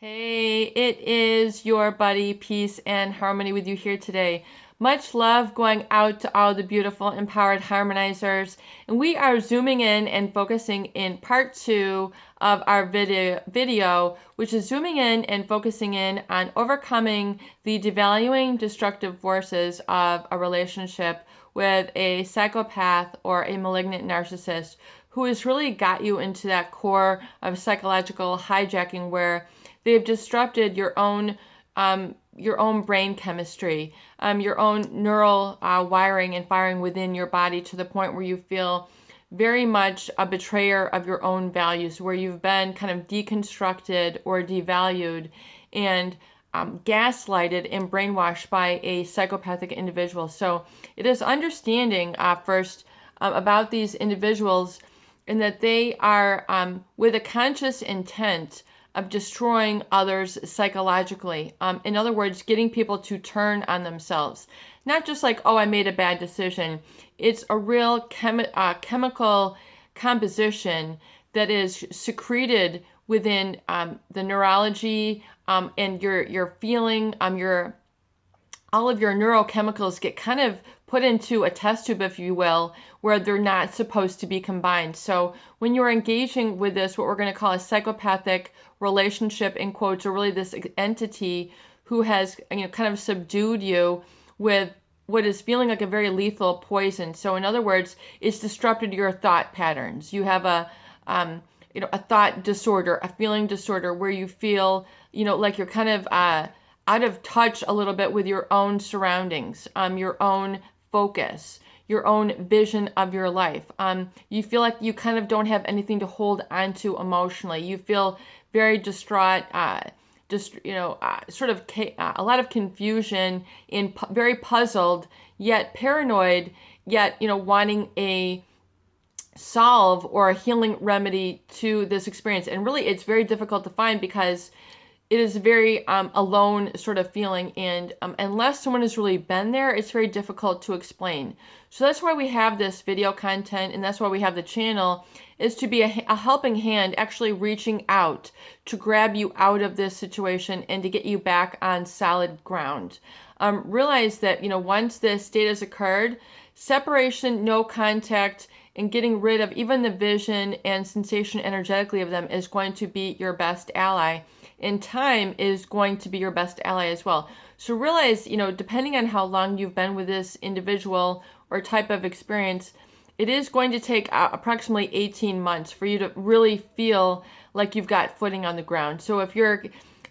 Hey, it is your buddy, Peace and Harmony with you here today. Much love going out to all the beautiful, empowered harmonizers. And we are zooming in and focusing in part 2 of our video, which is zooming in and focusing in on overcoming the devaluing destructive forces of a relationship with a psychopath or a malignant narcissist who has really got you into that core of psychological hijacking where they've disrupted your own brain chemistry, your own neural wiring and firing within your body to the point where you feel very much a betrayer of your own values, where you've been kind of deconstructed or devalued and gaslighted and brainwashed by a psychopathic individual. So it is understanding first about these individuals and that they are with a conscious intent of destroying others psychologically. In other words, getting people to turn on themselves. Not just like, oh, I made a bad decision. It's a real chemical composition that is secreted within the neurology and your feeling, all of your neurochemicals get kind of put into a test tube, if you will, where they're not supposed to be combined. So when you're engaging with this, what we're going to call a psychopathic relationship, in quotes, or really this entity who has kind of subdued you with what is feeling like a very lethal poison. So in other words, it's disrupted your thought patterns. You have a thought disorder, a feeling disorder where you feel, like you're kind of out of touch a little bit with your own surroundings, your own focus, your own vision of your life. You feel like you kind of don't have anything to hold on to emotionally. You feel very distraught, a lot of confusion, and very puzzled, yet paranoid, yet wanting a solve or a healing remedy to this experience. And really, it's very difficult to find because it is a very alone sort of feeling, and unless someone has really been there, it's very difficult to explain. So that's why we have this video content, and that's why we have the channel, is to be a helping hand, actually reaching out to grab you out of this situation and to get you back on solid ground. Realize that, once this state has occurred, separation, no contact, and getting rid of even the vision and sensation energetically of them is going to be your best ally. And time is going to be your best ally as well. So realize, depending on how long you've been with this individual or type of experience, it is going to take approximately 18 months for you to really feel like you've got footing on the ground. So if you're,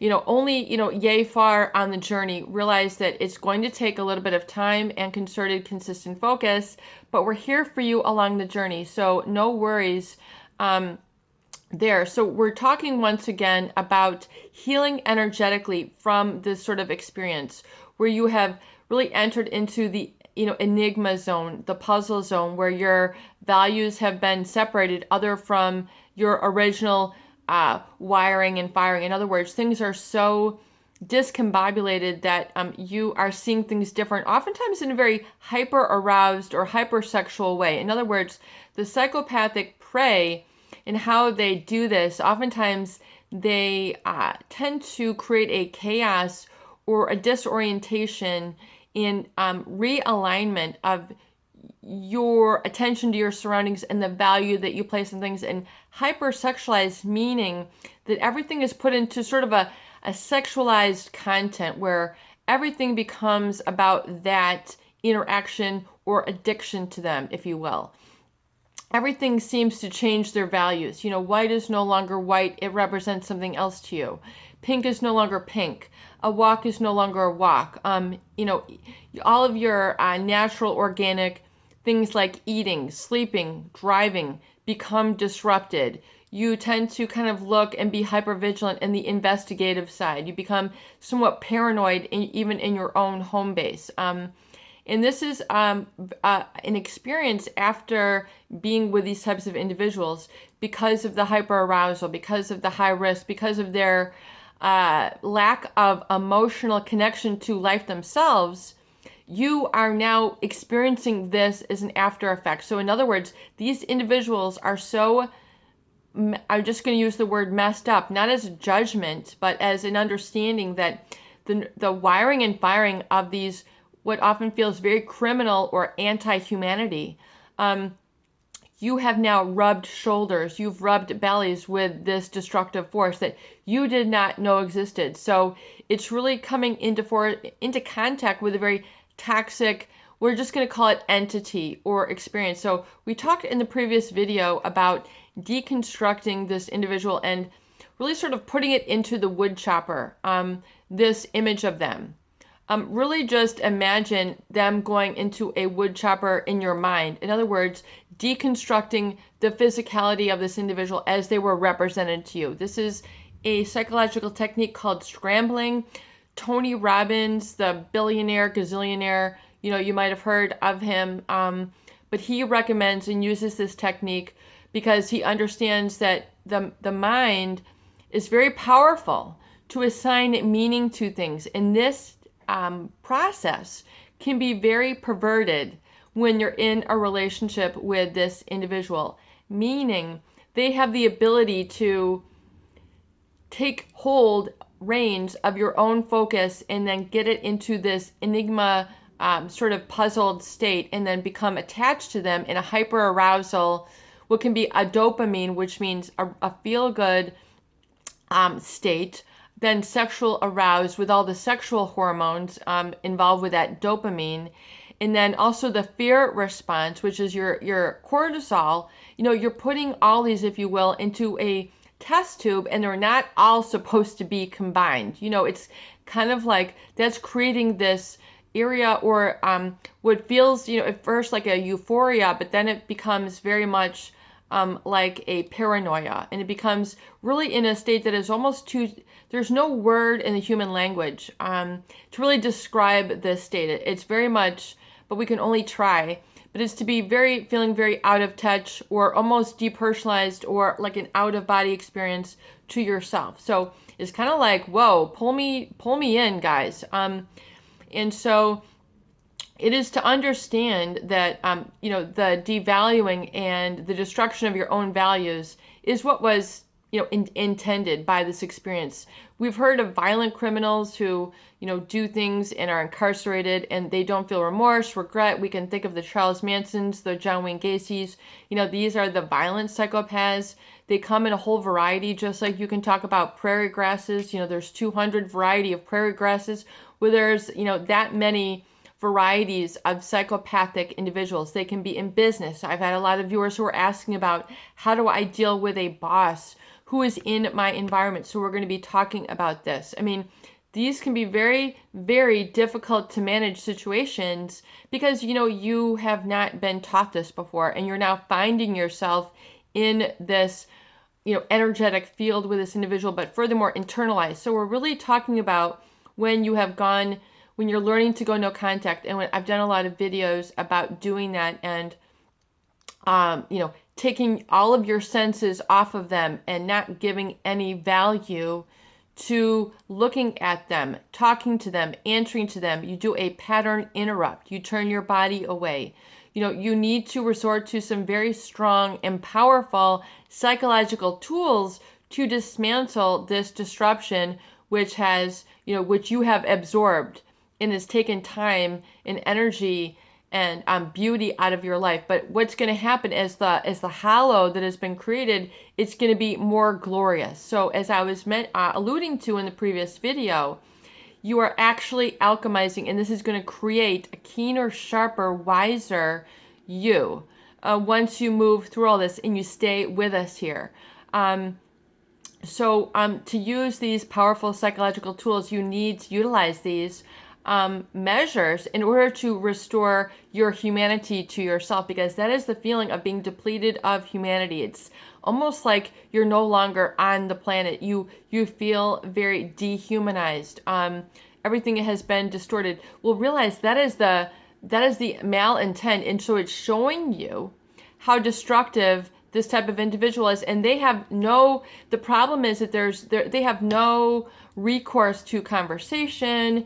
only, yay far on the journey, realize that it's going to take a little bit of time and concerted, consistent focus, but we're here for you along the journey. So no worries there. So we're talking once again about healing energetically from this sort of experience where you have really entered into the enigma zone, the puzzle zone, where your values have been separated other from your original wiring and firing. In other words, things are so discombobulated that you are seeing things different, oftentimes in a very hyper aroused or hypersexual way. In other words, the psychopathic prey and how they do this, oftentimes they tend to create a chaos or a disorientation in realignment of your attention to your surroundings and the value that you place on things, and hypersexualized, meaning that everything is put into sort of a sexualized content where everything becomes about that interaction or addiction to them, if you will. Everything seems to change their values. White is no longer white. It represents something else to you. Pink is no longer pink. A walk is no longer a walk. All of your natural, organic things like eating, sleeping, driving become disrupted. You tend to kind of look and be hypervigilant in the investigative side. You become somewhat paranoid even in your own home base. And this is an experience after being with these types of individuals because of the hyperarousal, because of the high risk, because of their lack of emotional connection to life themselves. You are now experiencing this as an after effect. So in other words, these individuals are so I'm just going to use the word messed up, not as a judgment, but as an understanding that the wiring and firing of these, what often feels very criminal or anti-humanity, you have now rubbed shoulders, you've rubbed bellies with this destructive force that you did not know existed. So it's really coming into contact with a very toxic, we're just going to call it entity or experience. So we talked in the previous video about deconstructing this individual and really sort of putting it into the wood chopper, this image of them. Really just imagine them going into a wood chopper in your mind. In other words, deconstructing the physicality of this individual as they were represented to you. This is a psychological technique called scrambling. Tony Robbins, the billionaire, gazillionaire, you might have heard of him, but he recommends and uses this technique because he understands that the mind is very powerful to assign meaning to things. And this process can be very perverted when you're in a relationship with this individual, meaning they have the ability to take reins of your own focus and then get it into this enigma, sort of puzzled state, and then become attached to them in a hyper arousal, what can be a dopamine, which means a feel good state, then sexual aroused with all the sexual hormones involved with that dopamine, and then also the fear response, which is your cortisol. You're putting all these, if you will, into a test tube, and they're not all supposed to be combined. It's kind of like that's creating this area or what feels, at first like a euphoria, but then it becomes very much like a paranoia, and it becomes really in a state that is almost there's no word in the human language to really describe this state. It's very much, but we can only try, but it's to be feeling very out of touch or almost depersonalized or like an out of body experience to yourself. So it's kind of like, whoa, pull me in, guys. And so it is to understand that, the devaluing and the destruction of your own values is what was, intended by this experience. We've heard of violent criminals who, do things and are incarcerated and they don't feel remorse, regret. We can think of the Charles Mansons, the John Wayne Gacy's. These are the violent psychopaths. They come in a whole variety, just like you can talk about prairie grasses. There's 200 variety of prairie grasses where there's, that many varieties of psychopathic individuals. They can be in business. I've had a lot of viewers who are asking about how do I deal with a boss who is in my environment. So we're going to be talking about this. These can be very, very difficult to manage situations because, you have not been taught this before, and you're now finding yourself in this, energetic field with this individual, but furthermore internalized. So we're really talking about when you're learning to go no contact. And I've done a lot of videos about doing that and, taking all of your senses off of them and not giving any value to looking at them, talking to them, answering to them. You do a pattern interrupt. You turn your body away. You need to resort to some very strong and powerful psychological tools to dismantle this disruption, which you have absorbed and has taken time and energy and beauty out of your life. But what's going to happen as the hollow that has been created, it's going to be more glorious. So as I was alluding to in the previous video, you are actually alchemizing, and this is going to create a keener, sharper, wiser you once you move through all this and you stay with us here. So to use these powerful psychological tools, you need to utilize these measures in order to restore your humanity to yourself, because that is the feeling of being depleted of humanity. It's almost like you're no longer on the planet. You feel very dehumanized. Everything has been distorted. Well, realize that is the malintent, and so it's showing you how destructive this type of individual is, and the problem is that they have no recourse to conversation,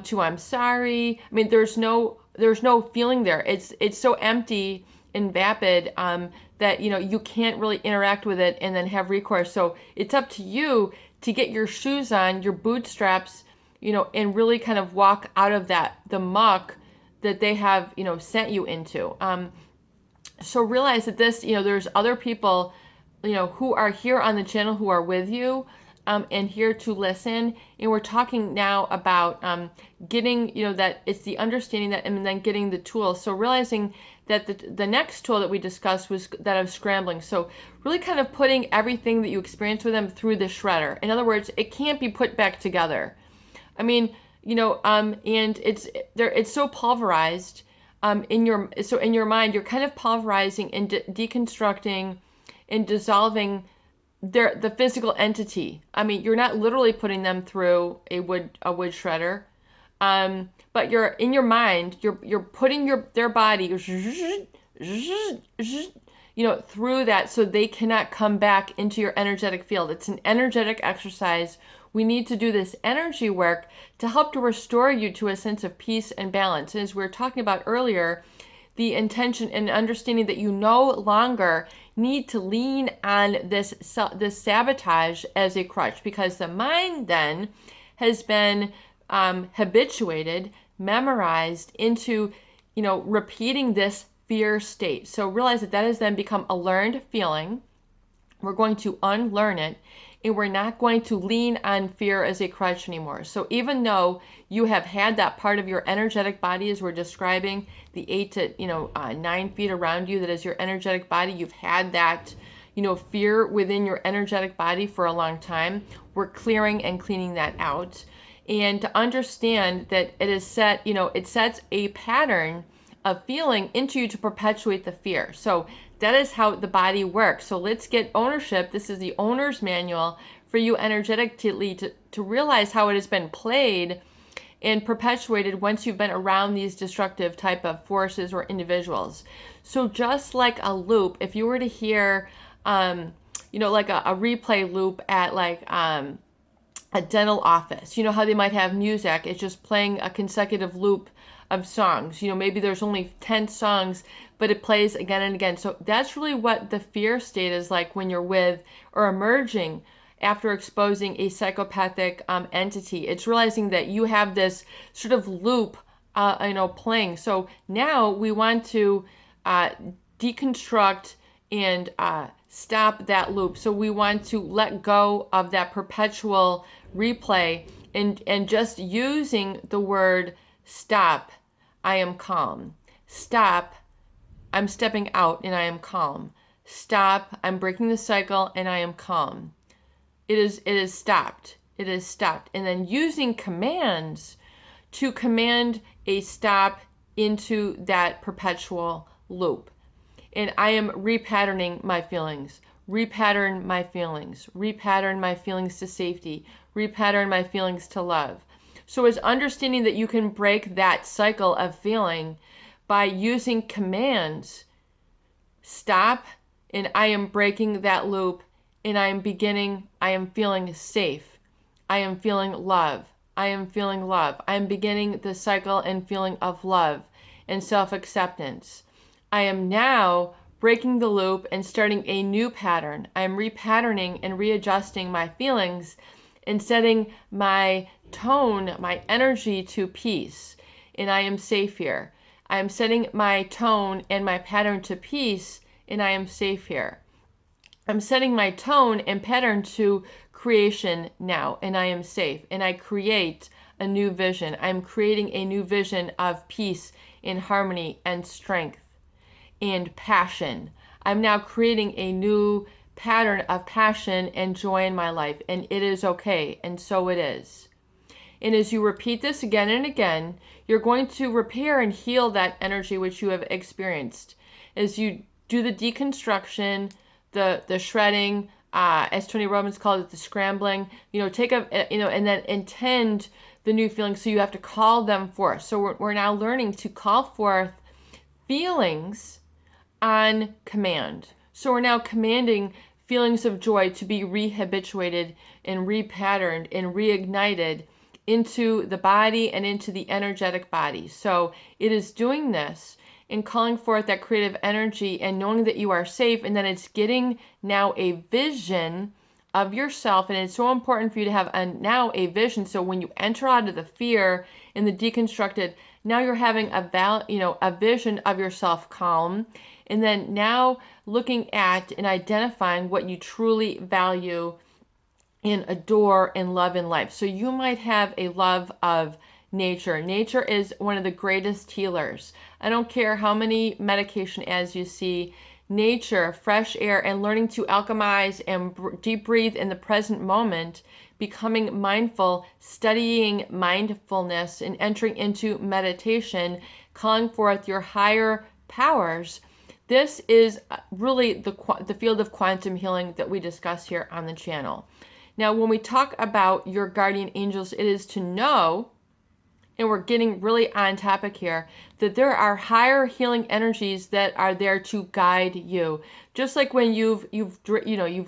to I'm sorry. There's no feeling there. It's so empty and vapid that that, you can't really interact with it and then have recourse. So it's up to you to get your shoes on, your bootstraps, and really kind of walk out of the muck that they have, sent you into. So realize that this, there's other people, who are here on the channel who are with you, and here to listen. And we're talking now about getting, that it's the understanding that, and then getting the tools. So realizing that the next tool that we discussed was that of scrambling. So really kind of putting everything that you experience with them through the shredder. In other words, it can't be put back together. I mean, and it's so pulverized. In your mind, you're kind of pulverizing and deconstructing and dissolving the physical entity. I mean, you're not literally putting them through a wood shredder, but you're in your mind. You're putting their body, through that, so they cannot come back into your energetic field. It's an energetic exercise. We need to do this energy work to help to restore you to a sense of peace and balance. And as we were talking about earlier, the intention and understanding that you no longer need to lean on this sabotage as a crutch, because the mind then has been habituated, memorized into, repeating this fear state. So realize that has then become a learned feeling. We're going to unlearn it, and we're not going to lean on fear as a crutch anymore. So even though you have had that part of your energetic body, as we're describing, the 8 to 9 feet around you, that is your energetic body, you've had that, fear within your energetic body for a long time. We're clearing and cleaning that out. And to understand that it is it sets a pattern of feeling into you to perpetuate the fear. So that is how the body works. So let's get ownership. This is the owner's manual for you energetically to realize how it has been played and perpetuated once you've been around these destructive type of forces or individuals. So just like a loop, if you were to hear, like a replay loop at like a dental office, how they might have music, it's just playing a consecutive loop of songs. Maybe there's only 10 songs, but it plays again and again. So that's really what the fear state is like when you're with or emerging after exposing a psychopathic entity. It's realizing that you have this sort of loop, playing. So now we want to deconstruct and stop that loop. So we want to let go of that perpetual replay and just using the word stop, I am calm. Stop, I'm stepping out and I am calm. Stop, I'm breaking the cycle and I am calm. It is stopped. It is stopped. And then using commands to command a stop into that perpetual loop. And I am repatterning my feelings. Repattern my feelings. Repattern my feelings to safety. Repattern my feelings to love. So it's understanding that you can break that cycle of feeling by using commands. Stop, and I am breaking that loop, and I am feeling safe. I am feeling love. I am feeling love. I am beginning the cycle and feeling of love and self-acceptance. I am now breaking the loop and starting a new pattern. I am repatterning and readjusting my feelings and setting my tone, my energy to peace. And I am safe here. I am setting my tone and my pattern to peace, and I am safe here. I'm setting my tone and pattern to creation now, and I am safe. And I create a new vision. I'm creating a new vision of peace and harmony and strength and passion. I'm now creating a new pattern of passion and joy in my life, and it is okay, and so it is. And as you repeat this again and again, you're going to repair and heal that energy which you have experienced. As you do the deconstruction, the shredding, as Tony Robbins called it, the scrambling, and then intend the new feelings. So you have to call them forth. So we're now learning to call forth feelings on command. So we're now commanding feelings of joy to be rehabituated and repatterned and reignited into the body and into the energetic body. So it is doing this, and calling forth that creative energy and knowing that you are safe, and then it's getting now a vision of yourself. And it's so important for you to have now a vision, so when you enter out of the fear and the deconstructed, now you're having a vision of yourself calm, and then now looking at and identifying what you truly value and adore and love in life. So you might have a love of nature. Nature is one of the greatest healers. I don't care how many medication ads you see. Nature, fresh air, and learning to alchemize and deep breathe in the present moment, becoming mindful, studying mindfulness, and entering into meditation, calling forth your higher powers. This is really the field of quantum healing that we discuss here on the channel. Now, when we talk about your guardian angels, it is to know, and we're getting really on topic here, that there are higher healing energies that are there to guide you. Just like when you've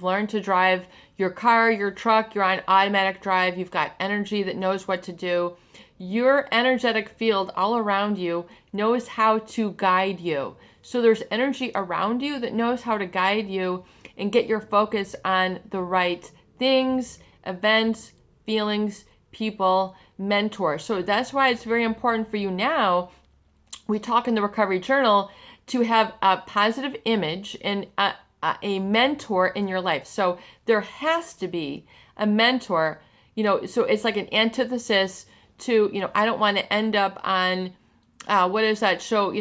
learned to drive your car, your truck, you're on automatic drive, you've got energy that knows what to do. Your energetic field all around you knows how to guide you. So there's energy around you that knows how to guide you and get your focus on the right things, events, feelings, people, mentors. So that's why it's very important for you now. We talk in the Recovery Journal to have a positive image and a mentor in your life. So there has to be a mentor, so it's like an antithesis to, I don't want to end up on, what is that show,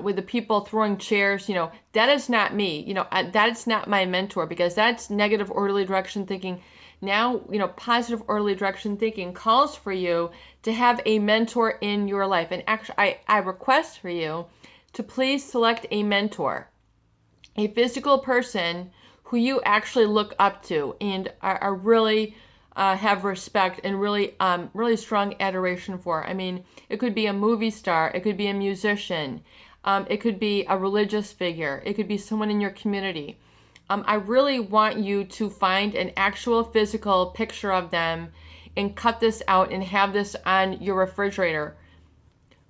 with the people throwing chairs, that is not me, that's not my mentor, because that's negative orderly direction thinking. Now, positive orderly direction thinking calls for you to have a mentor in your life. And actually, I request for you to please select a mentor, a physical person who you actually look up to and are really have respect and really strong adoration for. I mean, it could be a movie star, it could be a musician, it could be a religious figure, it could be someone in your community. I really want you to find an actual physical picture of them and cut this out and have this on your refrigerator.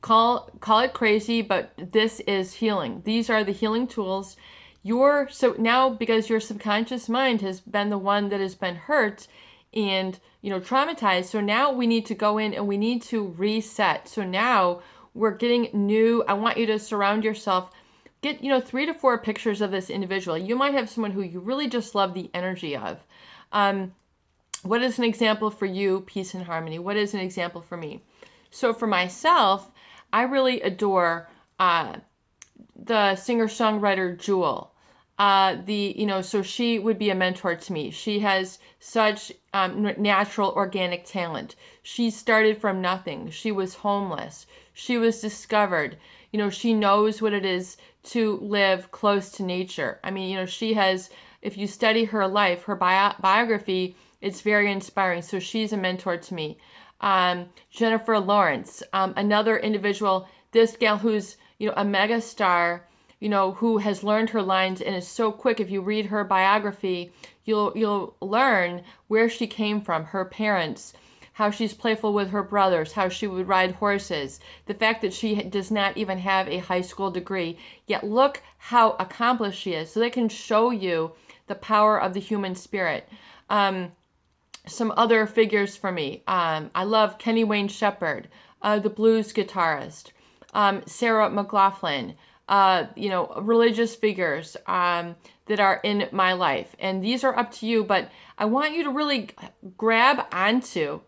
Call it crazy, but this is healing. These are the healing tools. So now, because your subconscious mind has been the one that has been hurt and traumatized, so now we need to go in and we need to reset. So now we're getting new. I want you to surround yourself. Get 3 to 4 pictures of this individual. You might have someone who you really just love the energy of. What is an example for you? Peace and harmony. What is an example for me? So for myself, I really adore the singer-songwriter Jewel. So she would be a mentor to me. She has such natural, organic talent. She started from nothing. She was homeless. She was discovered. She knows what it is to live close to nature. I mean, she has, if you study her life, her biography, it's very inspiring. So she's a mentor to me. Jennifer Lawrence, another individual, this gal who's, a mega star, who has learned her lines and is so quick. If you read her biography, you'll learn where she came from, her parents, how she's playful with her brothers, how she would ride horses, the fact that she does not even have a high school degree, yet look how accomplished she is. So they can show you the power of the human spirit. Some other figures for me. I love Kenny Wayne Shepherd, the blues guitarist, Sarah McLachlan, religious figures that are in my life. And these are up to you, but I want you to really grab onto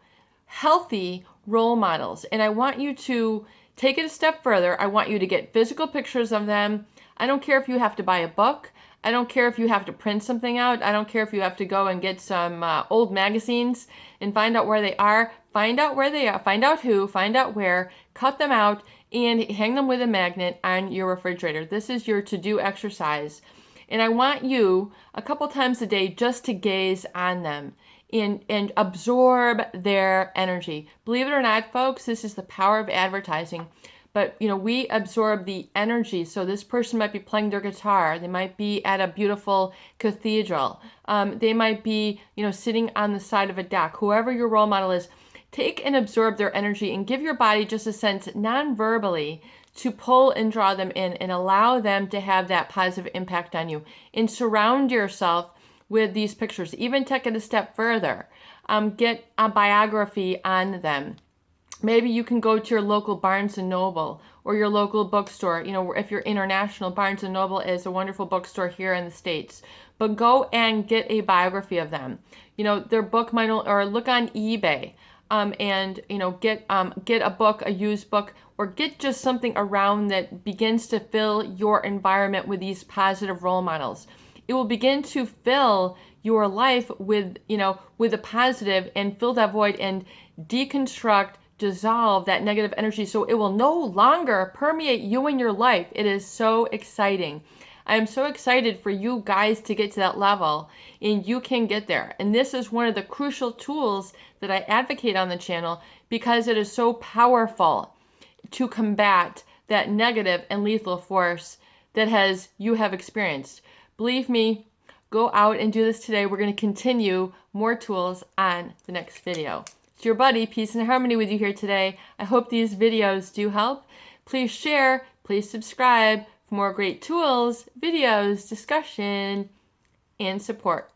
healthy role models. And I want you to take it a step further. I want you to get physical pictures of them. I don't care if you have to buy a book. I don't care if you have to print something out. I don't care if you have to go and get some old magazines and find out where they are. Find out where they are. Find out who. Find out where. Cut them out and hang them with a magnet on your refrigerator. This is your to-do exercise. And I want you a couple times a day just to gaze on them and absorb their energy. Believe it or not, folks, this is the power of advertising. But, we absorb the energy. So this person might be playing their guitar. They might be at a beautiful cathedral. They might be, sitting on the side of a dock. Whoever your role model is, take and absorb their energy and give your body just a sense non-verbally to pull and draw them in and allow them to have that positive impact on you. And surround yourself with these pictures. Even take it a step further. Get a biography on them. Maybe you can go to your local Barnes & Noble or your local bookstore. You know, if you're international, Barnes & Noble is a wonderful bookstore here in the States. But go and get a biography of them. You know, their book might, or look on eBay. And you know, get a book, a used book, or get just something around that begins to fill your environment with these positive role models. It will begin to fill your life with, you know, with a positive, and fill that void and deconstruct, dissolve that negative energy, so it will no longer permeate you and your life. It is so exciting. I am so excited for you guys to get to that level, and you can get there. And this is one of the crucial tools that I advocate on the channel, because it is so powerful to combat that negative and lethal force that you have experienced. Believe me, go out and do this today. We're going to continue more tools on the next video. It's your buddy, Peace and Harmony, with you here today. I hope these videos do help. Please share, please subscribe for more great tools, videos, discussion, and support.